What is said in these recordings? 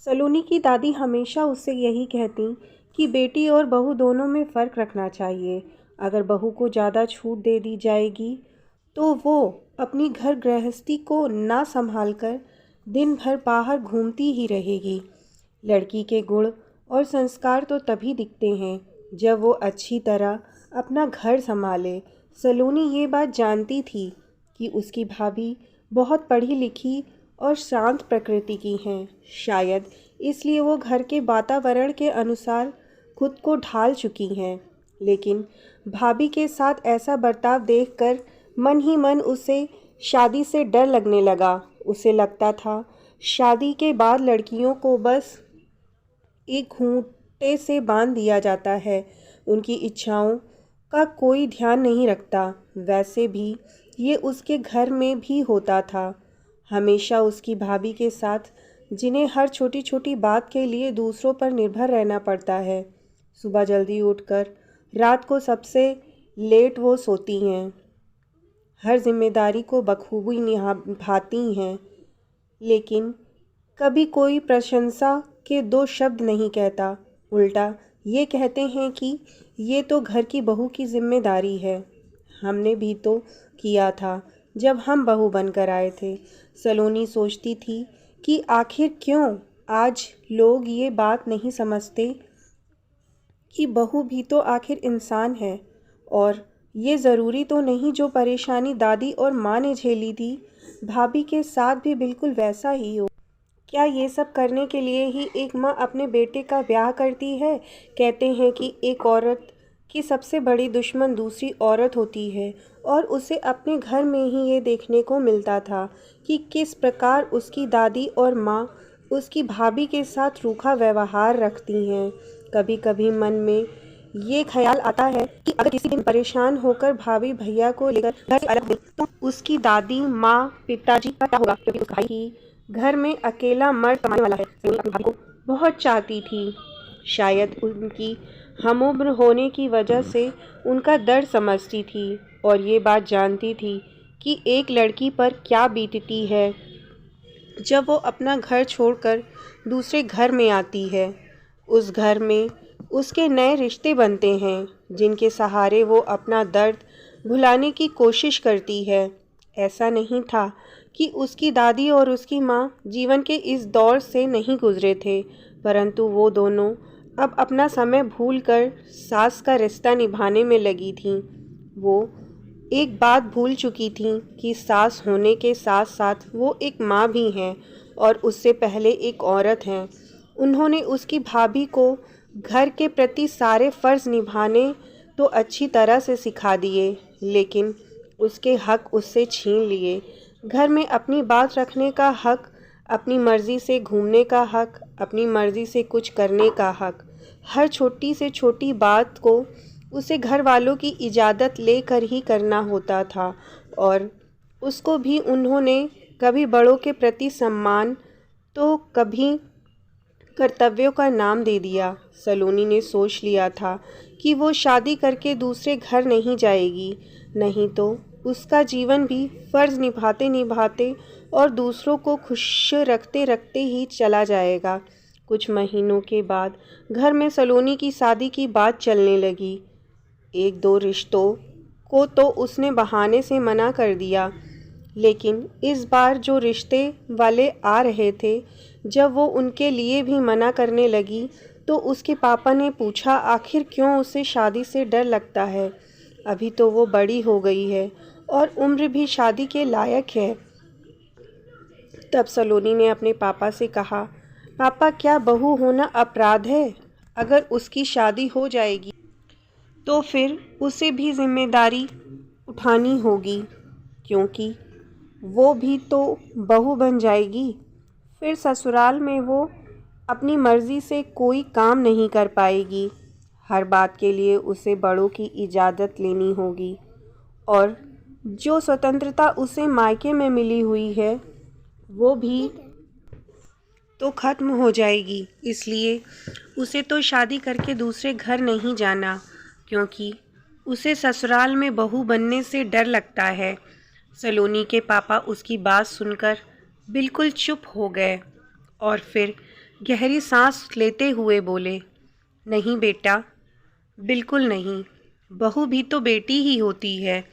सलोनी की दादी हमेशा उससे यही कहती कि बेटी और बहू दोनों में फ़र्क रखना चाहिए। अगर बहू को ज़्यादा छूट दे दी जाएगी तो वो अपनी घर गृहस्थी को ना संभाल कर दिन भर बाहर घूमती ही रहेगी। लड़की के गुण और संस्कार तो तभी दिखते हैं जब वो अच्छी तरह अपना घर संभाले। सलोनी ये बात जानती थी कि उसकी भाभी बहुत पढ़ी लिखी और शांत प्रकृति की हैं। शायद इसलिए वो घर के वातावरण के अनुसार खुद को ढाल चुकी हैं। लेकिन भाभी के साथ ऐसा बर्ताव देखकर मन ही मन उसे शादी से डर लगने लगा। उसे लगता था शादी के बाद लड़कियों को बस एक खूंटे से बांध दिया जाता है, उनकी इच्छाओं का कोई ध्यान नहीं रखता। वैसे भी ये उसके घर में भी होता था। हमेशा उसकी भाभी के साथ, जिन्हें हर छोटी छोटी बात के लिए दूसरों पर निर्भर रहना पड़ता है। सुबह जल्दी उठकर रात को सबसे लेट वो सोती हैं, हर जिम्मेदारी को बखूबी निभाती हैं, लेकिन कभी कोई प्रशंसा के दो शब्द नहीं कहता। उल्टा ये कहते हैं कि ये तो घर की बहू की जिम्मेदारी है। हमने भी तो किया था जब हम बहू बनकर आए थे। सलोनी सोचती थी कि आखिर क्यों आज लोग ये बात नहीं समझते कि बहू भी तो आखिर इंसान है, और ये ज़रूरी तो नहीं जो परेशानी दादी और माँ ने झेली थी भाभी के साथ भी बिल्कुल वैसा ही हो। क्या ये सब करने के लिए ही एक माँ अपने बेटे का ब्याह करती है? कहते हैं कि एक औरत की सबसे बड़ी दुश्मन दूसरी औरत होती है, और उसे अपने घर में ही ये देखने को मिलता था कि किस प्रकार उसकी दादी और माँ उसकी भाभी के साथ रूखा व्यवहार रखती हैं। कभी कभी मन में ये ख्याल आता है कि अगर किसी दिन परेशान होकर भाभी भैया को लेकर घर से अलग हुई तो उसकी दादी माँ पिताजी का क्या होगा, क्योंकि उस भाई की घर में अकेला मर्द कमाने वाला है। सलोनी अपनी भाभी को बहुत चाहती थी। शायद उनकी हमउम्र होने की वजह से उनका दर्द समझती थी, और ये बात जानती थी कि एक लड़की पर क्या बीतती है जब वो अपना घर छोड़कर दूसरे घर में आती है। उस घर में उसके नए रिश्ते बनते हैं, जिनके सहारे वो अपना दर्द भुलाने की कोशिश करती है। ऐसा नहीं था कि उसकी दादी और उसकी माँ जीवन के इस दौर से नहीं गुजरे थे, परंतु वो दोनों अब अपना समय भूलकर सास का रिश्ता निभाने में लगी थीं। वो एक बात भूल चुकी थीं कि सास होने के साथ साथ वो एक माँ भी हैं, और उससे पहले एक औरत हैं। उन्होंने उसकी भाभी को घर के प्रति सारे फ़र्ज़ निभाने तो अच्छी तरह से सिखा दिए, लेकिन उसके हक उससे छीन लिए। घर में अपनी बात रखने का हक, अपनी मर्ज़ी से घूमने का हक, अपनी मर्ज़ी से कुछ करने का हक। हर छोटी से छोटी बात को उसे घर वालों की इजाज़त लेकर ही करना होता था, और उसको भी उन्होंने कभी बड़ों के प्रति सम्मान तो कभी कर्तव्यों का नाम दे दिया। सलोनी ने सोच लिया था कि वो शादी करके दूसरे घर नहीं जाएगी, नहीं तो उसका जीवन भी फ़र्ज़ निभाते निभाते और दूसरों को खुश रखते रखते ही चला जाएगा। कुछ महीनों के बाद घर में सलोनी की शादी की बात चलने लगी। एक दो रिश्तों को तो उसने बहाने से मना कर दिया, लेकिन इस बार जो रिश्ते वाले आ रहे थे, जब वो उनके लिए भी मना करने लगी तो उसके पापा ने पूछा आखिर क्यों उसे शादी से डर लगता है। अभी तो वो बड़ी हो गई है और उम्र भी शादी के लायक है। तब सलोनी ने अपने पापा से कहा, पापा क्या बहू होना अपराध है? अगर उसकी शादी हो जाएगी तो फिर उसे भी जिम्मेदारी उठानी होगी, क्योंकि वो भी तो बहू बन जाएगी। फिर ससुराल में वो अपनी मर्ज़ी से कोई काम नहीं कर पाएगी। हर बात के लिए उसे बड़ों की इजाज़त लेनी होगी, और जो स्वतंत्रता उसे मायके में मिली हुई है वो भी तो ख़त्म हो जाएगी। इसलिए उसे तो शादी करके दूसरे घर नहीं जाना, क्योंकि उसे ससुराल में बहू बनने से डर लगता है। सलोनी के पापा उसकी बात सुनकर बिल्कुल चुप हो गए, और फिर गहरी सांस लेते हुए बोले, नहीं बेटा, बिल्कुल नहीं, बहू भी तो बेटी ही होती है।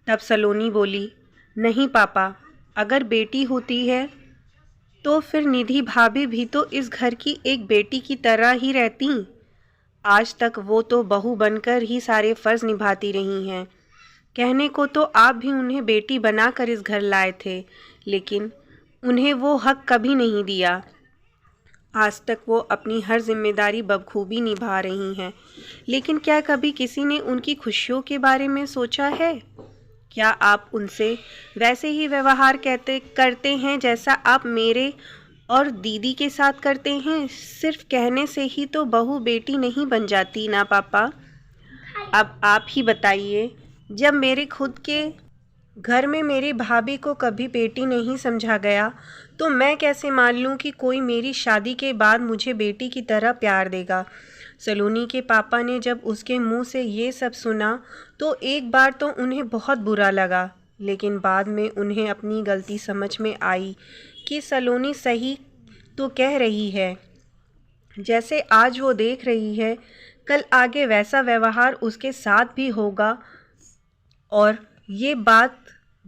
तब सलोनी बोली, नहीं पापा, अगर बेटी होती है तो फिर निधि भाभी भी तो इस घर की एक बेटी की तरह ही रहती। आज तक वो तो बहू बनकर ही सारे फर्ज निभाती रही हैं। कहने को तो आप भी उन्हें बेटी बनाकर इस घर लाए थे, लेकिन उन्हें वो हक कभी नहीं दिया। आज तक वो अपनी हर जिम्मेदारी बखूबी निभा रही हैं, लेकिन क्या कभी किसी ने उनकी खुशियों के बारे में सोचा है? क्या आप उनसे वैसे ही व्यवहार करते हैं जैसा आप मेरे और दीदी के साथ करते हैं? सिर्फ कहने से ही तो बहू बेटी नहीं बन जाती ना पापा। अब आप ही बताइए, जब मेरे खुद के घर में मेरी भाभी को कभी बेटी नहीं समझा गया, तो मैं कैसे मान लूं कि कोई मेरी शादी के बाद मुझे बेटी की तरह प्यार देगा। सलोनी के पापा ने जब उसके मुंह से ये सब सुना तो एक बार तो उन्हें बहुत बुरा लगा, लेकिन बाद में उन्हें अपनी गलती समझ में आई कि सलोनी सही तो कह रही है। जैसे आज वो देख रही है, कल आगे वैसा व्यवहार उसके साथ भी होगा। और ये बात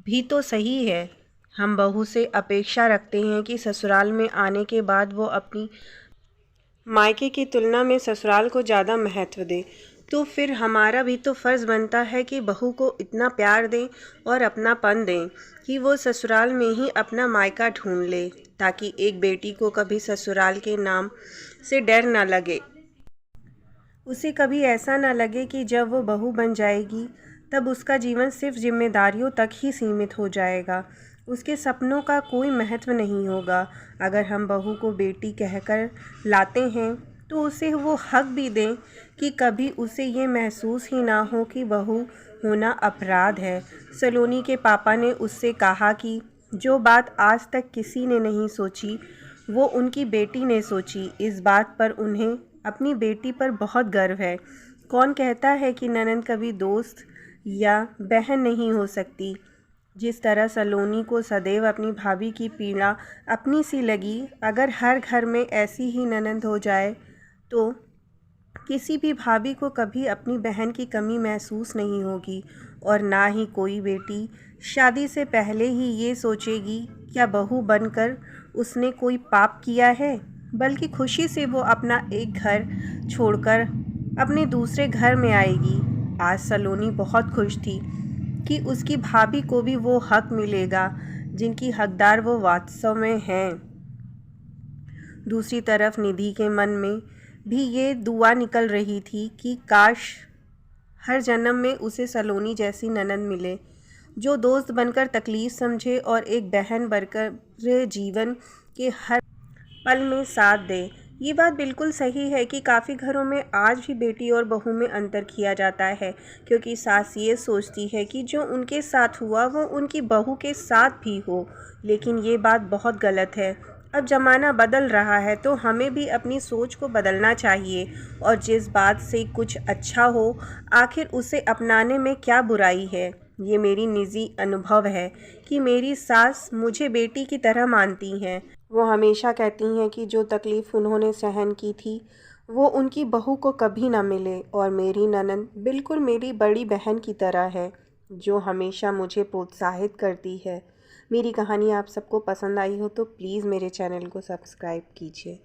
भी तो सही है। हम बहू से अपेक्षा रखते हैं कि ससुराल में आने के बाद वो अपनी मायके की तुलना में ससुराल को ज़्यादा महत्व दे, तो फिर हमारा भी तो फ़र्ज़ बनता है कि बहू को इतना प्यार दें और अपनापन दें कि वो ससुराल में ही अपना मायका ढूंढ ले, ताकि एक बेटी को कभी ससुराल के नाम से डर ना लगे। उसे कभी ऐसा ना लगे कि जब वो बहू बन जाएगी तब उसका जीवन सिर्फ जिम्मेदारियों तक ही सीमित हो जाएगा, उसके सपनों का कोई महत्व नहीं होगा। अगर हम बहू को बेटी कहकर लाते हैं तो उसे वो हक भी दें कि कभी उसे ये महसूस ही ना हो कि बहू होना अपराध है। सलोनी के पापा ने उससे कहा कि जो बात आज तक किसी ने नहीं सोची वो उनकी बेटी ने सोची। इस बात पर उन्हें अपनी बेटी पर बहुत गर्व है। कौन कहता है कि ननंद कभी दोस्त या बहन नहीं हो सकती? जिस तरह सलोनी को सदैव अपनी भाभी की पीड़ा अपनी सी लगी, अगर हर घर में ऐसी ही ननंद हो जाए तो किसी भी भाभी को कभी अपनी बहन की कमी महसूस नहीं होगी, और ना ही कोई बेटी शादी से पहले ही ये सोचेगी क्या बहू बनकर उसने कोई पाप किया है, बल्कि खुशी से वो अपना एक घर छोड़कर अपने दूसरे घर में आएगी। आज सलोनी बहुत खुश थी कि उसकी भाभी को भी वो हक मिलेगा जिनकी हकदार वो वास्तव में हैं। दूसरी तरफ निधि के मन में भी ये दुआ निकल रही थी कि काश हर जन्म में उसे सलोनी जैसी ननंद मिले, जो दोस्त बनकर तकलीफ़ समझे और एक बहन बनकर जीवन के हर पल में साथ दे। ये बात बिल्कुल सही है कि काफ़ी घरों में आज भी बेटी और बहू में अंतर किया जाता है, क्योंकि सास ये सोचती है कि जो उनके साथ हुआ वो उनकी बहू के साथ भी हो, लेकिन ये बात बहुत गलत है। अब ज़माना बदल रहा है तो हमें भी अपनी सोच को बदलना चाहिए, और जिस बात से कुछ अच्छा हो आखिर उसे अपनाने में क्या बुराई है। ये मेरी निजी अनुभव है कि मेरी सास मुझे बेटी की तरह मानती हैं। वो हमेशा कहती हैं कि जो तकलीफ़ उन्होंने सहन की थी वो उनकी बहू को कभी ना मिले, और मेरी ननंद बिल्कुल मेरी बड़ी बहन की तरह है जो हमेशा मुझे प्रोत्साहित करती है। मेरी कहानी आप सबको पसंद आई हो तो प्लीज़ मेरे चैनल को सब्सक्राइब कीजिए।